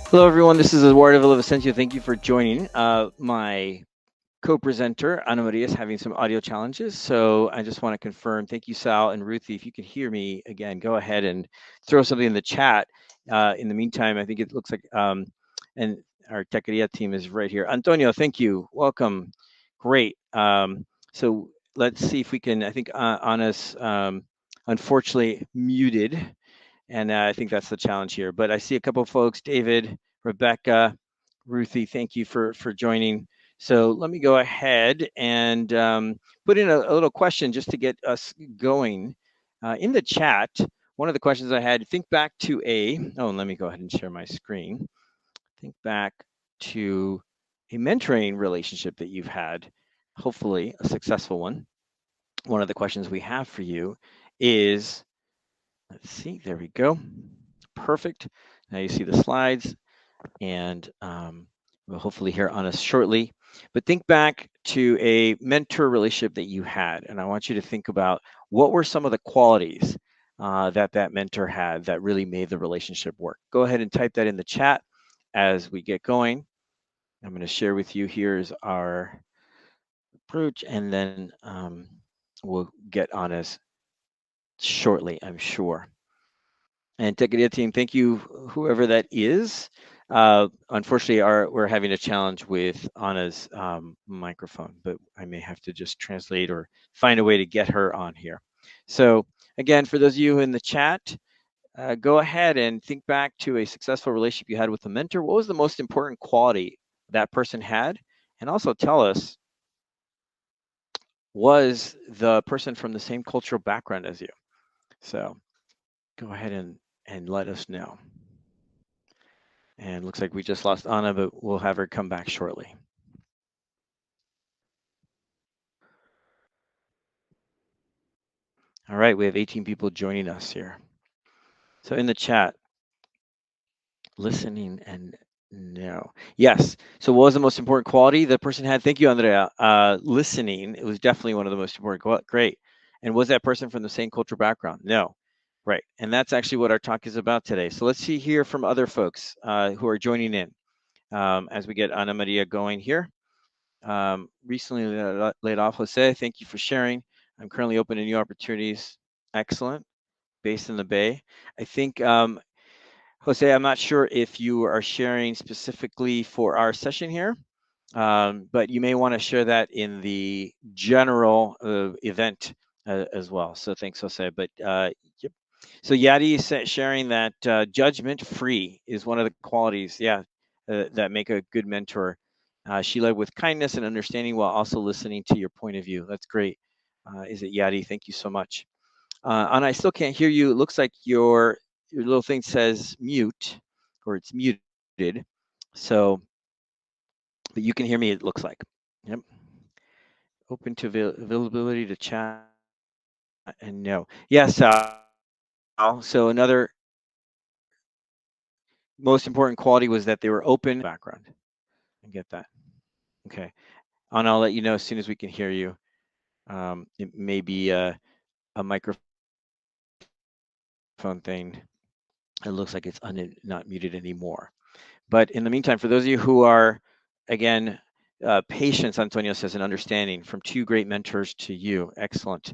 Hello, everyone. This is Eduardo Villavicencio. Thank you for joining. My co-presenter, Ana Maria, is having some audio challenges. So I just want to confirm. Thank you, Sal and Ruthie. If you can hear me again, go ahead and throw something in the chat. In the meantime, I think it looks like, and our Techqueria team is right here. Antonio, thank you. Welcome. Great. So let's see if we can, I think Ana's unfortunately muted. And I think that's the challenge here. But I see a couple of folks, David, Rebecca, Ruthie, thank you for joining. So let me go ahead and put in a little question just to get us going. In the chat, one of the questions I had, think back to and let me go ahead and share my screen. Think back to a mentoring relationship that you've had, hopefully a successful one. One of the questions we have for you is, let's see, there we go. Perfect. Now you see the slides, and we'll hopefully hear on us shortly. But think back to a mentor relationship that you had, and I want you to think about what were some of the qualities that that mentor had that really made the relationship work. Go ahead and type that in the chat as we get going. I'm going to share with you, here's our approach, and then we'll get on us shortly, I'm sure. And Techqueria team, thank you, whoever that is. Unfortunately, we're having a challenge with Anna's microphone, but I may have to just translate or find a way to get her on here. So again, for those of you in the chat, go ahead and think back to a successful relationship you had with a mentor. What was the most important quality that person had? And also tell us, was the person from the same cultural background as you? So go ahead and let us know. And looks like we just lost Anna, but we'll have her come back shortly. All right, we have 18 people joining us here. So in the chat, listening and no. Yes. So what was the most important quality the person had? Thank you, Andrea. Listening, it was definitely one of the most important. Great. And was that person from the same cultural background? No. Right. And that's actually what our talk is about today. So let's see here from other folks who are joining in as we get Ana Maria going here. Recently laid off, Jose, thank you for sharing. I'm currently open to new opportunities. Excellent. Based in the Bay. I think, Jose, I'm not sure if you are sharing specifically for our session here, but you may want to share that in the general event as well. So thanks, Jose. But yep. So Yadi is sharing that judgment free is one of the qualities, that make a good mentor. She led with kindness and understanding while also listening to your point of view. That's great. Is it Yadi? Thank you so much. And I still can't hear you. It looks like your little thing says mute, or it's muted. So, but you can hear me, it looks like. Yep. Open to availability to chat and no. Yes, Sal. So another most important quality was that they were open background. I get that. Okay. And I'll let you know as soon as we can hear you. It may be a microphone thing. It looks like it's not muted anymore. But in the meantime, for those of you who are, again, patience, Antonio says, and understanding from two great mentors to you. Excellent.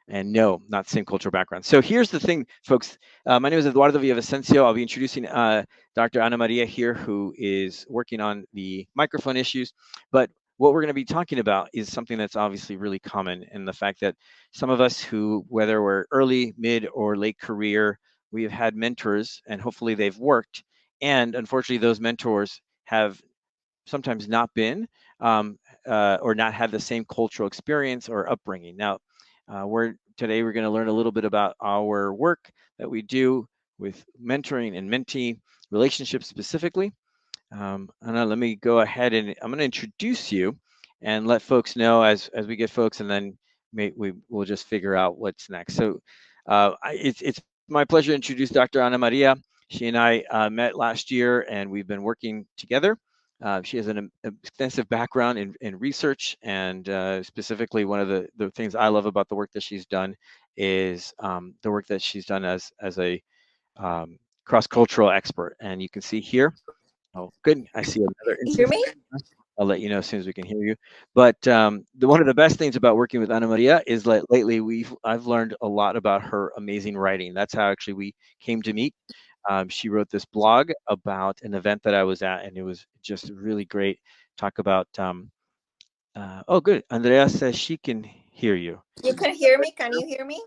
And no, not same cultural background. So here's the thing, folks. My name is Eduardo Villavicencio. I'll be introducing Dr. Ana Maria here, who is working on the microphone issues. But what we're going to be talking about is something that's obviously really common, and the fact that some of us who, whether we're early, mid, or late career, we have had mentors, and hopefully they've worked. And unfortunately, those mentors have sometimes not been or not had the same cultural experience or upbringing. Now, today we're going to learn a little bit about our work that we do with mentoring and mentee relationships specifically. Let me go ahead and I'm going to introduce you and let folks know as we get folks, and then we'll just figure out what's next. So it's my pleasure to introduce Dr. Ana Maria. She and I met last year, and we've been working together. She has an extensive background in research, and specifically one of the things I love about the work that she's done is the work that she's done as a cross-cultural expert. And you can see here, Oh, good. I see another You hear instance. me? I'll let you know as soon as we can hear you. But one of the best things about working with Ana Maria is that lately I've learned a lot about her amazing writing. That's how actually we came to meet. She wrote this blog about an event that I was at, and it was just really great. Talk about oh, good. Andrea says she can hear you. You can hear me? Can you hear me?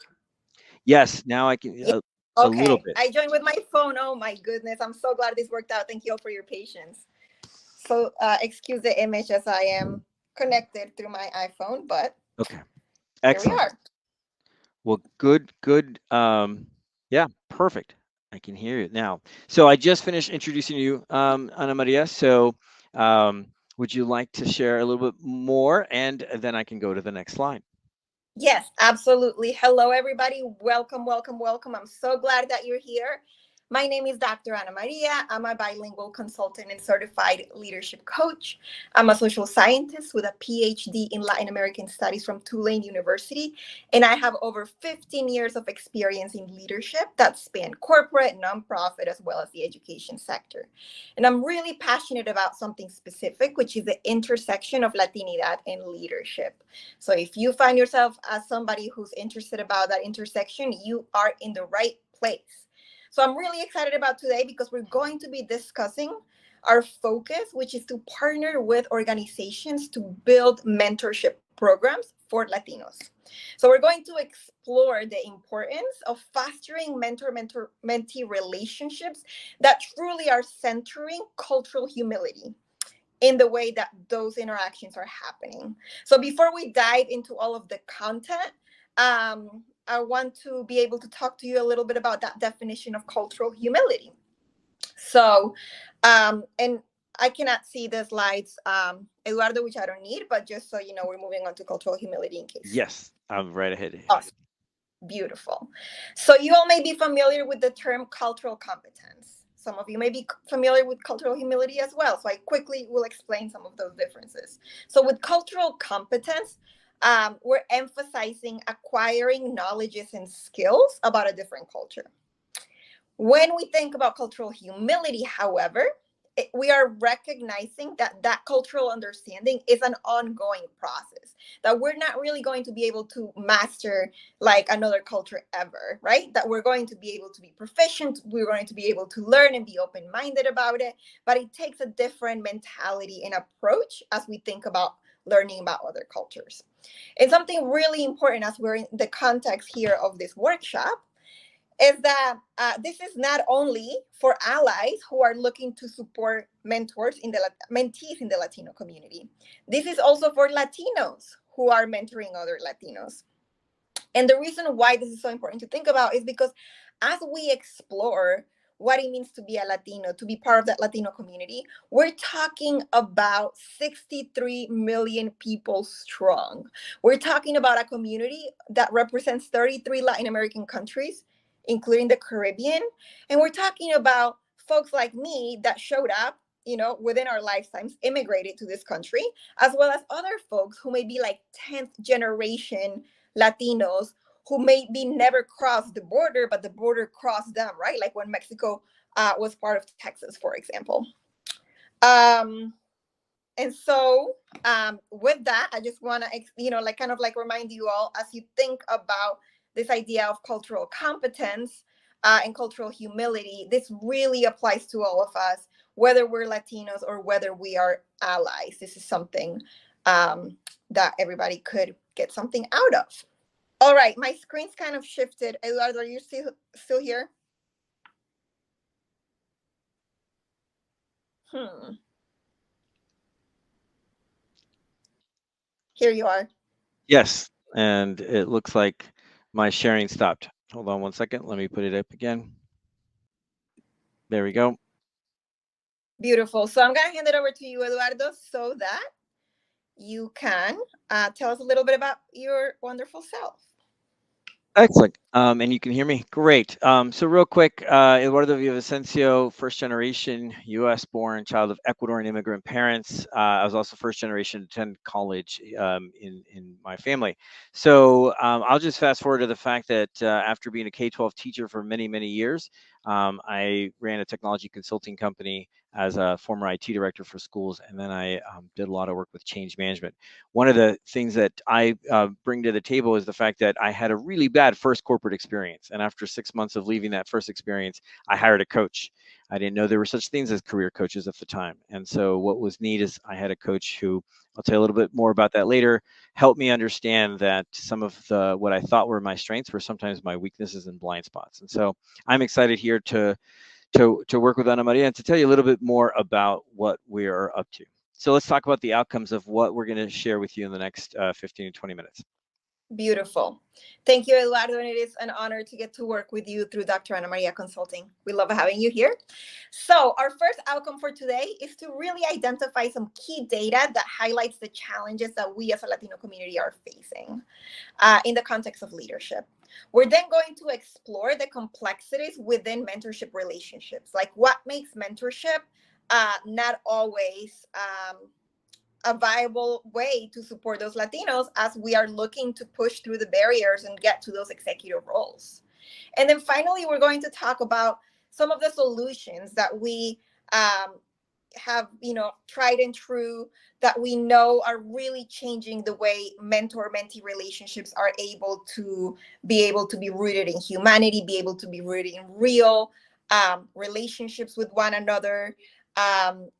Yes, now I can Yeah. a little Okay. bit. I joined with my phone. Oh my goodness. I'm so glad this worked out. Thank you all for your patience. So excuse the image as I am connected through my iPhone, but Okay, here we excellent. are. Well, good, good. Yeah, perfect. I can hear you now. So I just finished introducing you, Ana Maria. So would you like to share a little bit more, and then I can go to the next slide? Yes, absolutely. Hello, everybody. Welcome, welcome, welcome. I'm so glad that you're here. My name is Dr. Ana Maria. I'm a bilingual consultant and certified leadership coach. I'm a social scientist with a PhD in Latin American Studies from Tulane University. And I have over 15 years of experience in leadership that span corporate, nonprofit, as well as the education sector. And I'm really passionate about something specific, which is the intersection of Latinidad and leadership. So if you find yourself as somebody who's interested about that intersection, you are in the right place. So I'm really excited about today because we're going to be discussing our focus, which is to partner with organizations to build mentorship programs for Latinos. So we're going to explore the importance of fostering mentee relationships that truly are centering cultural humility in the way that those interactions are happening. So before we dive into all of the content, I want to be able to talk to you a little bit about that definition of cultural humility. So, and I cannot see the slides, Eduardo, which I don't need, but just so you know, we're moving on to cultural humility in case. Yes, I'm right ahead. Awesome. Beautiful. So you all may be familiar with the term cultural competence. Some of you may be familiar with cultural humility as well. So I quickly will explain some of those differences. So with cultural competence, we're emphasizing acquiring knowledges and skills about a different culture. When we think about cultural humility, however, we are recognizing that that cultural understanding is an ongoing process, that we're not really going to be able to master like another culture ever, right? That we're going to be able to be proficient, we're going to be able to learn and be open minded about it. But it takes a different mentality and approach as we think about learning about other cultures. And something really important as we're in the context here of this workshop is that this is not only for allies who are looking to support mentees in the Latino community. This is also for Latinos who are mentoring other Latinos. And the reason why this is so important to think about is because as we explore what it means to be a Latino, to be part of that Latino community, we're talking about 63 million people strong. We're talking about a community that represents 33 Latin American countries, including the Caribbean. And we're talking about folks like me that showed up, you know, within our lifetimes, immigrated to this country, as well as other folks who may be like 10th generation Latinos who maybe never crossed the border, but the border crossed them, right? Like when Mexico was part of Texas, for example. Um, and so with that, I just want to, you know, like kind of like remind you all as you think about this idea of cultural competence and cultural humility, this really applies to all of us, whether we're Latinos or whether we are allies. This is something that everybody could get something out of. All right, my screen's kind of shifted. Eduardo, are you still here? Hmm. Here you are. Yes, and it looks like my sharing stopped. Hold on one second. Let me put it up again. There we go. Beautiful. So I'm gonna hand it over to you, Eduardo, so that you can tell us a little bit about your wonderful self. Excellent. And you can hear me? Great. So real quick, Eduardo Villavicencio, first generation US born child of Ecuadorian immigrant parents. I was also first generation to attend college in my family. So I'll just fast forward to the fact that after being a K-12 teacher for many, many years, I ran a technology consulting company as a former IT director for schools, and then I did a lot of work with change management. One of the things that I bring to the table is the fact that I had a really bad first corporate experience, and after 6 months of leaving that first experience, I hired a coach. I didn't know there were such things as career coaches at the time, and so what was neat is I had a coach who, I'll tell you a little bit more about that later, helped me understand that some of the what I thought were my strengths were sometimes my weaknesses and blind spots. And so I'm excited here to work with Ana Maria and to tell you a little bit more about what we are up to. So let's talk about the outcomes of what we're going to share with you in the next 15 to 20 minutes. Beautiful. Thank you, Eduardo. And it is an honor to get to work with you through Dr. Ana Maria Consulting. We love having you here. So, our first outcome for today is to really identify some key data that highlights the challenges that we as a Latino community are facing in the context of leadership. We're then going to explore the complexities within mentorship relationships, like what makes mentorship not always a viable way to support those Latinos as we are looking to push through the barriers and get to those executive roles. And then finally, we're going to talk about some of the solutions that we have, tried and true, that we know are really changing the way mentor-mentee relationships are able to be rooted in humanity, be able to be rooted in real relationships with one another,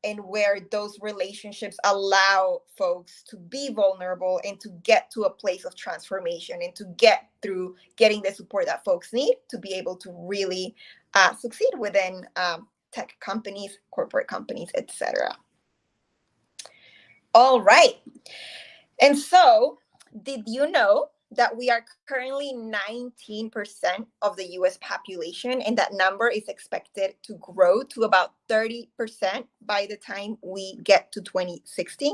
and where those relationships allow folks to be vulnerable and to get to a place of transformation and to get through getting the support that folks need to be able to really succeed within tech companies, corporate companies, etc. All right. And so, did you know that we are currently 19% of the US population, and that number is expected to grow to about 30% by the time we get to 2060?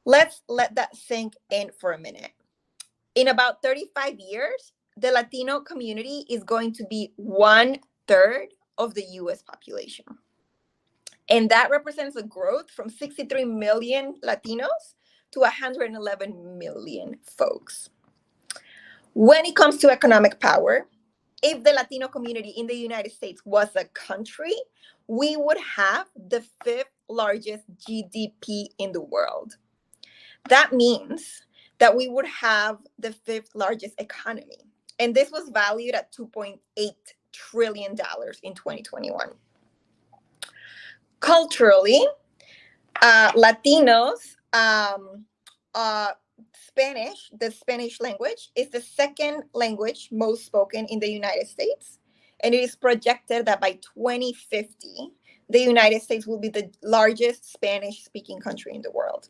Let's let that sink in for a minute. In about 35 years, the Latino community is going to be 1/3 of the US population. And that represents a growth from 63 million Latinos to 111 million folks. When it comes to economic power, if the Latino community in the United States was a country, we would have the 5th largest GDP in the world. That means that we would have the 5th largest economy. And this was valued at $2.8 trillion in 2021. Culturally, Latinos, Spanish, the Spanish language, is the second language most spoken in the United States. And it is projected that by 2050, the United States will be the largest Spanish-speaking country in the world.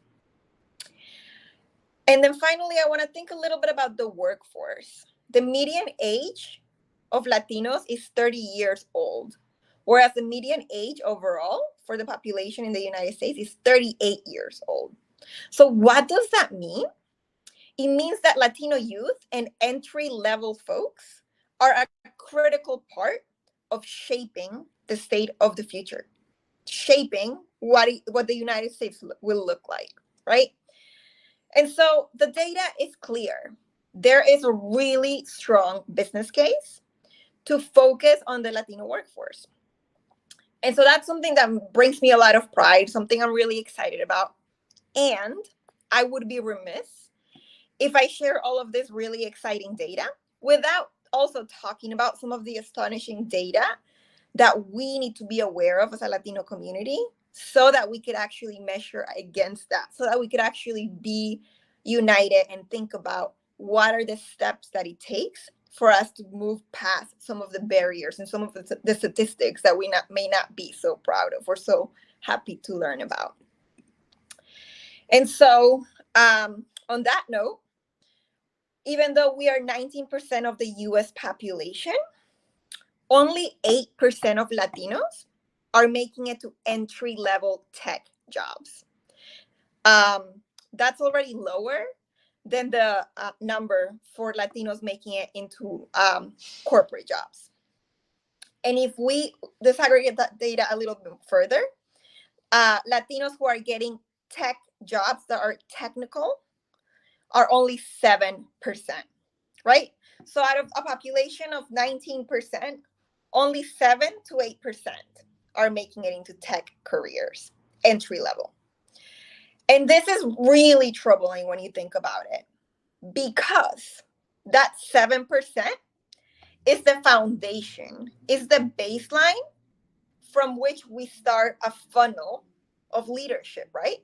And then finally, I want to think a little bit about the workforce. The median age of Latinos is 30 years old, whereas the median age overall for the population in the United States is 38 years old. So what does that mean? It means that Latino youth and entry-level folks are a critical part of shaping the state of the future, shaping what the United States will look like, right? And so the data is clear. There is a really strong business case to focus on the Latino workforce. And so that's something that brings me a lot of pride, something I'm really excited about. And I would be remiss if I share all of this really exciting data without also talking about some of the astonishing data that we need to be aware of as a Latino community so that we could actually measure against that, so that we could actually be united and think about what are the steps that it takes for us to move past some of the barriers and some of the statistics that we may not be so proud of or so happy to learn about. And so on that note, even though we are 19% of the US population, only 8% of Latinos are making it to entry-level tech jobs. That's already lower than the number for Latinos making it into corporate jobs. And if we disaggregate that data a little bit further, Latinos who are getting tech jobs that are technical are only 7%, right? So out of a population of 19%, only 7 to 8% are making it into tech careers, entry level. And this is really troubling when you think about it, because that 7% is the foundation, is the baseline from which we start a funnel of leadership, right?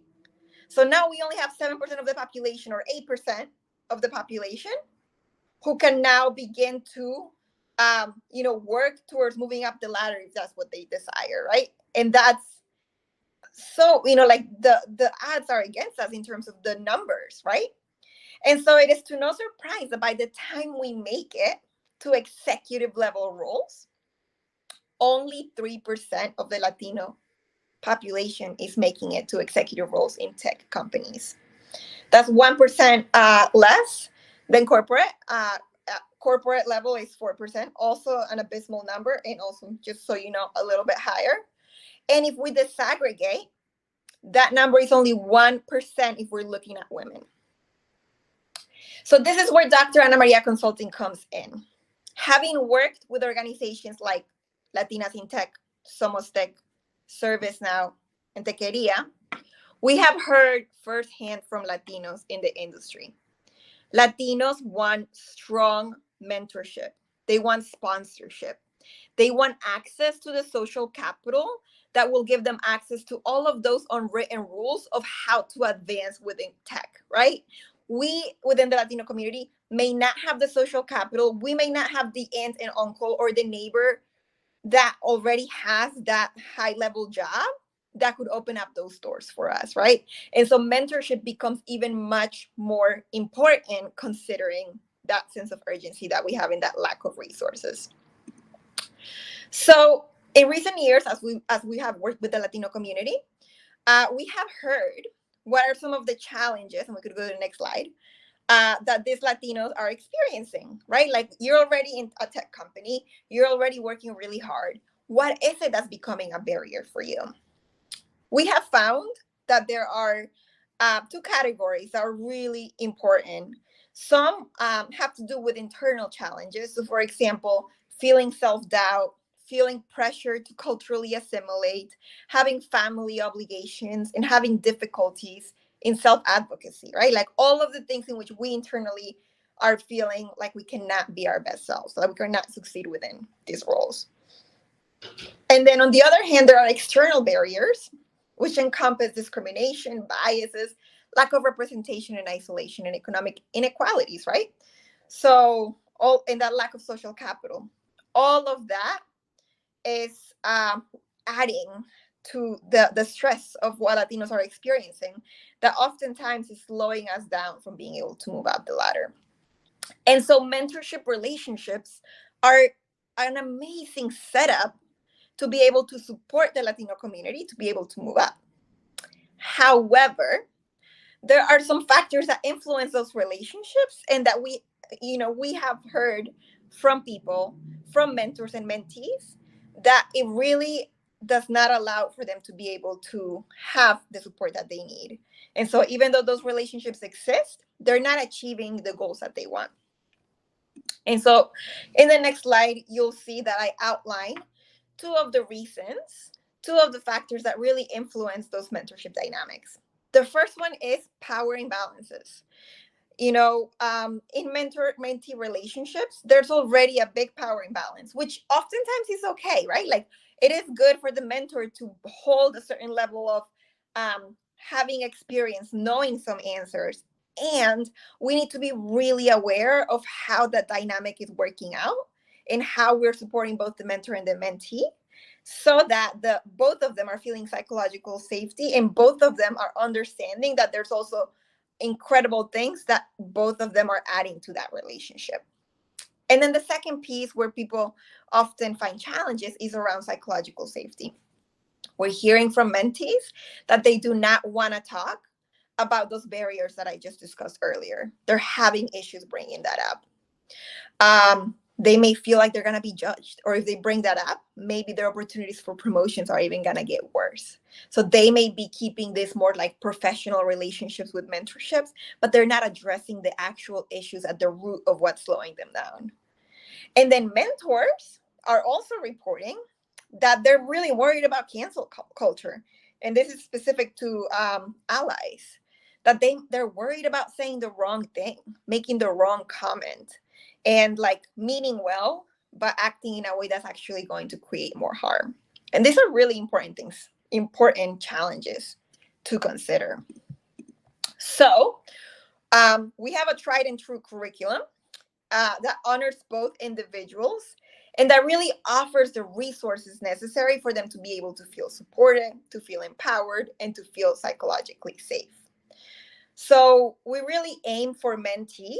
So now we only have 7% of the population or 8% of the population who can now begin to work towards moving up the ladder if that's what they desire, right? And that's so, like the odds are against us in terms of the numbers, right? And so it is to no surprise that by the time we make it to executive level roles, only 3% of the Latino population is making it to executive roles in tech companies. That's 1% less than corporate. Corporate level is 4%, also an abysmal number, and also, just so you know, a little bit higher. And if we disaggregate, that number is only 1% if we're looking at women. So this is where Dr. Ana Maria Consulting comes in. Having worked with organizations like Latinas in Tech, Somos Tech, ServiceNow, and Techqueria, we have heard firsthand from Latinos in the industry. Latinos want strong mentorship. They want sponsorship. They want access to the social capital that will give them access to all of those unwritten rules of how to advance within tech, right? We, within the Latino community, may not have the social capital. We may not have the aunt and uncle or the neighbor that already has that high-level job that could open up those doors for us, right? And so mentorship becomes even much more important, considering that sense of urgency that we have in that lack of resources. So in recent years, as we have worked with the Latino community, we have heard what are some of the challenges, and we could go to the next slide, that these Latinos are experiencing, right? Like, you're already in a tech company, you're already working really hard. What is it that's becoming a barrier for you? We have found that there are two categories that are really important. Some have to do with internal challenges. So, for example, feeling self-doubt, feeling pressure to culturally assimilate, having family obligations, and having difficulties in self-advocacy, right? Like all of the things in which we internally are feeling like we cannot be our best selves, so that we cannot succeed within these roles. And then on the other hand, there are external barriers, which encompass discrimination, biases, lack of representation and isolation, and economic inequalities, right? So and that lack of social capital. All of that is adding to the stress of what Latinos are experiencing, that oftentimes is slowing us down from being able to move up the ladder. And so mentorship relationships are an amazing setup to be able to support the Latino community to be able to move up. However, there are some factors that influence those relationships, and that we have heard from people, from mentors and mentees, that it really does not allow for them to be able to have the support that they need. And so even though those relationships exist, they're not achieving the goals that they want. And so in the next slide, you'll see that I outline two of the reasons, two of the factors that really influence those mentorship dynamics. The first one is power imbalances. In mentor-mentee relationships, there's already a big power imbalance, which oftentimes is okay, right? Like, it is good for the mentor to hold a certain level of having experience, knowing some answers. And we need to be really aware of how that dynamic is working out and how we're supporting both the mentor and the mentee, so that both of them are feeling psychological safety, and both of them are understanding that there's also incredible things that both of them are adding to that relationship. And then the second piece where people often find challenges is around psychological safety. We're hearing from mentees that they do not want to talk about those barriers that I just discussed earlier. They're having issues bringing that up. They may feel like they're going to be judged, or if they bring that up, maybe their opportunities for promotions are even going to get worse. So they may be keeping this more like professional relationships with mentorships, but they're not addressing the actual issues at the root of what's slowing them down. And then mentors are also reporting that they're really worried about cancel culture. And this is specific to allies, that they're worried about saying the wrong thing, making the wrong comment, and like meaning well, but acting in a way that's actually going to create more harm. And these are really important things, important challenges to consider. So we have a tried and true curriculum that honors both individuals and that really offers the resources necessary for them to be able to feel supported, to feel empowered, and to feel psychologically safe. So we really aim for mentees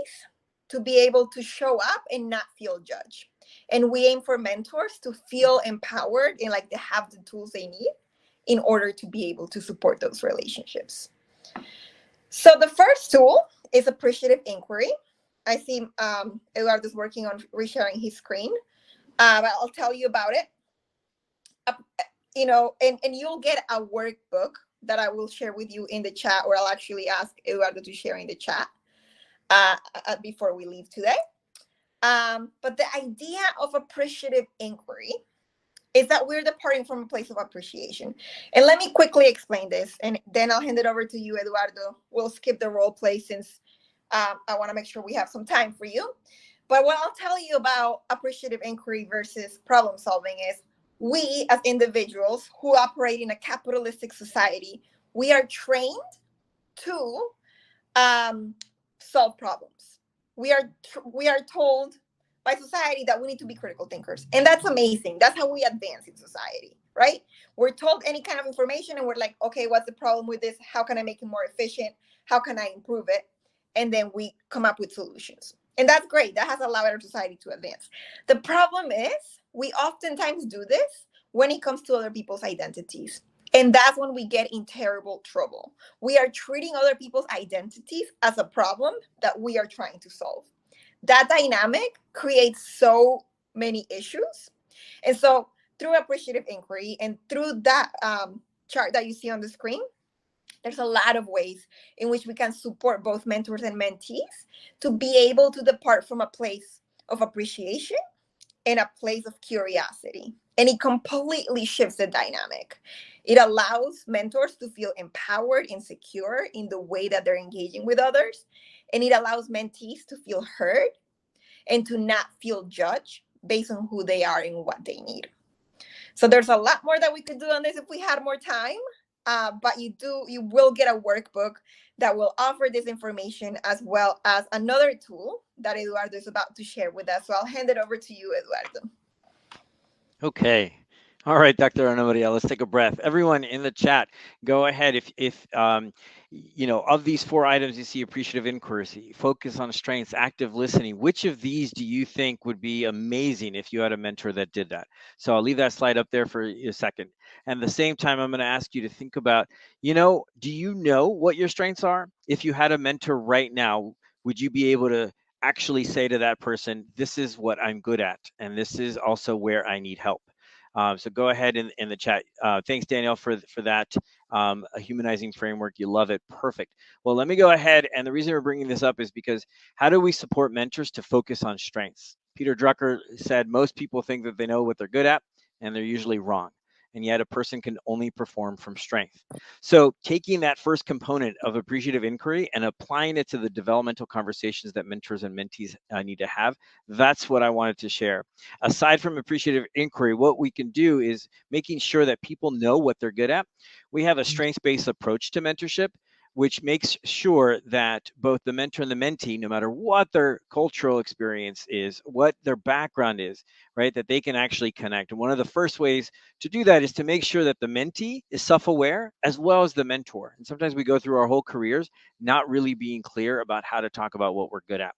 to be able to show up and not feel judged. And we aim for mentors to feel empowered and like they have the tools they need in order to be able to support those relationships. So the first tool is appreciative inquiry. I see Eduardo's working on resharing his screen, but I'll tell you about it. And you'll get a workbook that I will share with you in the chat, or I'll actually ask Eduardo to share in the chat before we leave today. But the idea of appreciative inquiry is that we're departing from a place of appreciation. And let me quickly explain this, and then I'll hand it over to you, Eduardo. We'll skip the role play since I want to make sure we have some time for you. But what I'll tell you about appreciative inquiry versus problem solving is we as individuals who operate in a capitalistic society, we are trained to solve problems. We are told by society that we need to be critical thinkers. And that's amazing. That's how we advance in society, right? We're told any kind of information and we're like, okay, what's the problem with this? How can I make it more efficient? How can I improve it? And then we come up with solutions. And that's great. That has allowed our society to advance. The problem is we oftentimes do this when it comes to other people's identities. And that's when we get in terrible trouble. We are treating other people's identities as a problem that we are trying to solve. That dynamic creates so many issues. And so through appreciative inquiry and through that chart that you see on the screen, there's a lot of ways in which we can support both mentors and mentees to be able to depart from a place of appreciation and a place of curiosity. And it completely shifts the dynamic. It allows mentors to feel empowered and secure in the way that they're engaging with others. And it allows mentees to feel heard and to not feel judged based on who they are and what they need. So there's a lot more that we could do on this if we had more time. But you will get a workbook that will offer this information, as well as another tool that Eduardo is about to share with us. So I'll hand it over to you, Eduardo. Okay. All right, Dr. Ana Maria, let's take a breath. Everyone in the chat, go ahead. If of these 4 items you see: appreciative inquiry, focus on strengths, active listening, which of these do you think would be amazing if you had a mentor that did that? So I'll leave that slide up there for a second. And at the same time, I'm going to ask you to think about, do you know what your strengths are? If you had a mentor right now, would you be able to actually say to that person, this is what I'm good at, and this is also where I need help? So go ahead in the chat. Thanks, Danielle, for that. A humanizing framework. You love it. Perfect. Well, let me go ahead. And the reason we're bringing this up is because how do we support mentors to focus on strengths? Peter Drucker said most people think that they know what they're good at, and they're usually wrong. And yet a person can only perform from strength. So taking that first component of appreciative inquiry and applying it to the developmental conversations that mentors and mentees need to have, that's what I wanted to share. Aside from appreciative inquiry, what we can do is making sure that people know what they're good at. We have a strengths-based approach to mentorship, which makes sure that both the mentor and the mentee, no matter what their cultural experience is, what their background is, right, that they can actually connect. And one of the first ways to do that is to make sure that the mentee is self-aware as well as the mentor. And sometimes we go through our whole careers not really being clear about how to talk about what we're good at.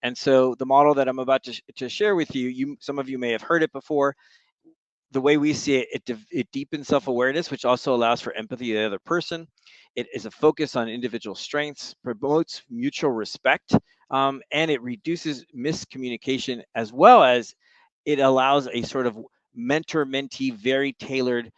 And so the model that I'm about to share with you, some of you may have heard it before. The way we see it, it deepens self-awareness, which also allows for empathy of the other person. It is a focus on individual strengths, promotes mutual respect, and it reduces miscommunication, as well as it allows a sort of mentor-mentee, very tailored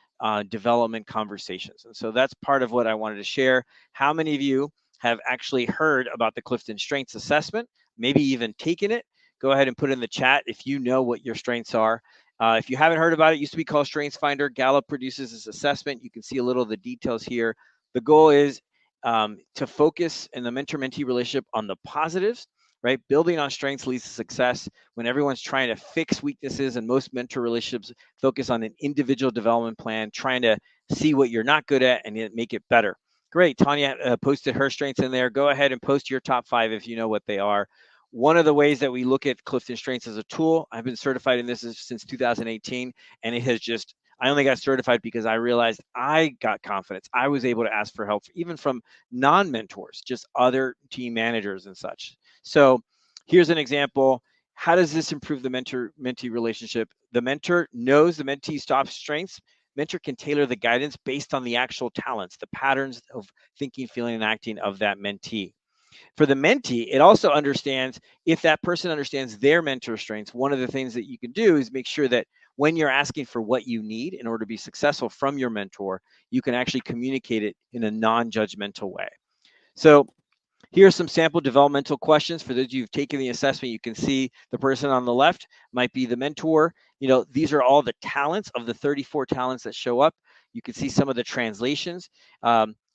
development conversations. And so that's part of what I wanted to share. How many of you have actually heard about the Clifton Strengths Assessment, maybe even taken it? Go ahead and put in the chat if you know what your strengths are. If you haven't heard about it, it used to be called StrengthsFinder. Gallup produces this assessment. You can see a little of the details here. The goal is to focus in the mentor-mentee relationship on the positives, right? Building on strengths leads to success. When everyone's trying to fix weaknesses, and most mentor relationships focus on an individual development plan, trying to see what you're not good at and make it better. Great. Tanya posted her strengths in there. Go ahead and post your top 5 if you know what they are. One of the ways that we look at Clifton Strengths as a tool, I've been certified in this since 2018, and it has just, I only got certified because I realized I got confidence. I was able to ask for help, even from non-mentors, just other team managers and such. So here's an example. How does this improve the mentor-mentee relationship? The mentor knows the mentee's top strengths. Mentor can tailor the guidance based on the actual talents, the patterns of thinking, feeling, and acting of that mentee. For the mentee, it also understands if that person understands their mentor strengths. One of the things that you can do is make sure that when you're asking for what you need in order to be successful from your mentor, you can actually communicate it in a non-judgmental way. So here are some sample developmental questions. For those of you who've taken the assessment, you can see the person on the left might be the mentor. These are all the talents of the 34 talents that show up. You can see some of the translations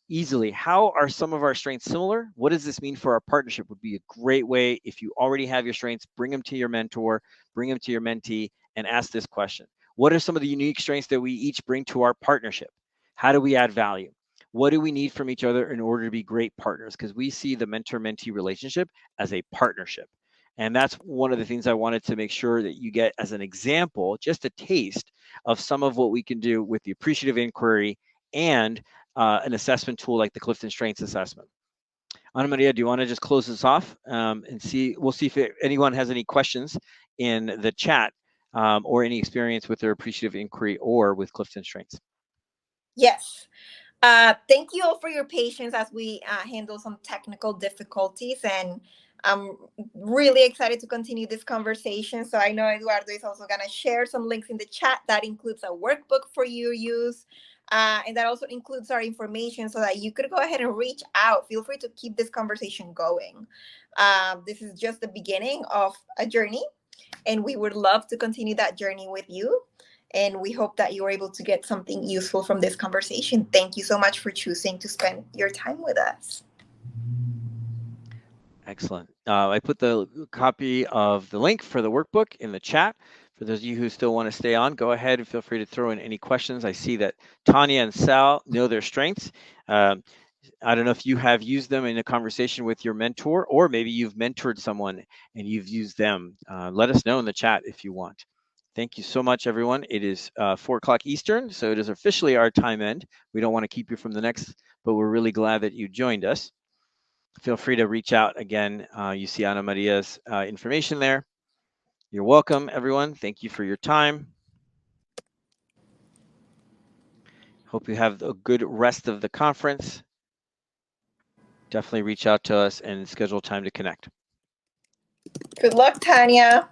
easily. How are some of our strengths similar? What does this mean for our partnership? Would be a great way, if you already have your strengths, bring them to your mentor, bring them to your mentee, and ask this question. What are some of the unique strengths that we each bring to our partnership? How do we add value? What do we need from each other in order to be great partners? Because we see the mentor-mentee relationship as a partnership. And that's one of the things I wanted to make sure that you get as an example, just a taste of some of what we can do with the appreciative inquiry and an assessment tool like the Clifton Strengths Assessment. Ana Maria, do you want to just close this off and see? We'll see if anyone has any questions in the chat or any experience with their appreciative inquiry or with Clifton Strengths. Yes. Thank you all for your patience as we handle some technical difficulties, and I'm really excited to continue this conversation. So I know Eduardo is also going to share some links in the chat that includes a workbook for your use. And that also includes our information so that you could go ahead and reach out. Feel free to keep this conversation going. This is just the beginning of a journey, and we would love to continue that journey with you. And we hope that you were able to get something useful from this conversation. Thank you so much for choosing to spend your time with us. Excellent. I put the copy of the link for the workbook in the chat. For those of you who still want to stay on, go ahead and feel free to throw in any questions. I see that Tanya and Sal know their strengths. I don't know if you have used them in a conversation with your mentor, or maybe you've mentored someone and you've used them. Let us know in the chat if you want. Thank you so much, everyone. It is 4 o'clock Eastern, so it is officially our time end. We don't want to keep you from the next, but we're really glad that you joined us. Feel free to reach out again. You see Ana Maria's information there. You're welcome, everyone. Thank you for your time. Hope you have a good rest of the conference. Definitely reach out to us and schedule time to connect. Good luck, Tanya.